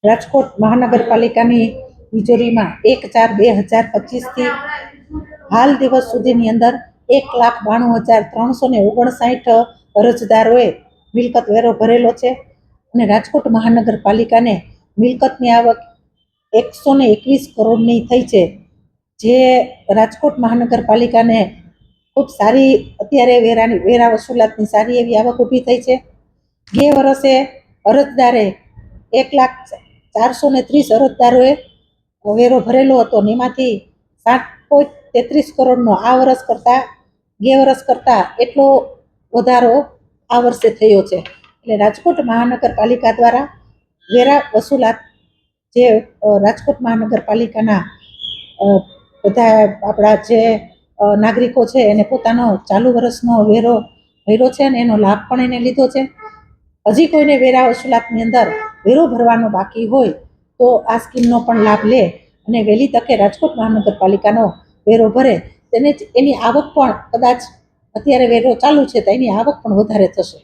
રાજકોટ મહાનગરપાલિકાની તિજોરીમાં 1/4/2025 હાલ દિવસ સુધીની અંદર 1,92,359 અરજદારોએ મિલકત વેરો ભરેલો છે અને રાજકોટ મહાનગરપાલિકાને મિલકતની આવક 121 કરોડની થઈ છે, જે રાજકોટ મહાનગરપાલિકાને ખૂબ સારી અત્યારે વેરા વસૂલાતની સારી એવી આવક ઊભી થઈ છે. ગયા વર્ષે અરજદારે 1,04,30 અરજદારોએ વેરો ભરેલો હતો અને એમાંથી 7.33 કરોડનો આ વર્ષ કરતાં ગયા વર્ષ કરતાં એટલો વધારો આ વર્ષે થયો છે. એટલે રાજકોટ મહાનગરપાલિકા દ્વારા વેરા વસૂલાત જે રાજકોટ મહાનગરપાલિકાના બધા આપણા જે નાગરિકો છે એને પોતાનો ચાલુ વર્ષનો વેરો ભર્યો છે અને એનો લાભ પણ એને લીધો છે. હજી કોઈને વેરા વસૂલાતની અંદર વેરો ભરવાનો બાકી હોય તો આ સ્કીમનો પણ લાભ લે અને વહેલી તકે રાજકોટ મહાનગરપાલિકાનો વેરો ભરે, તેને જ એની આવક પણ કદાચ અત્યારે વેરો ચાલુ છે તો એની આવક પણ વધારે થશે.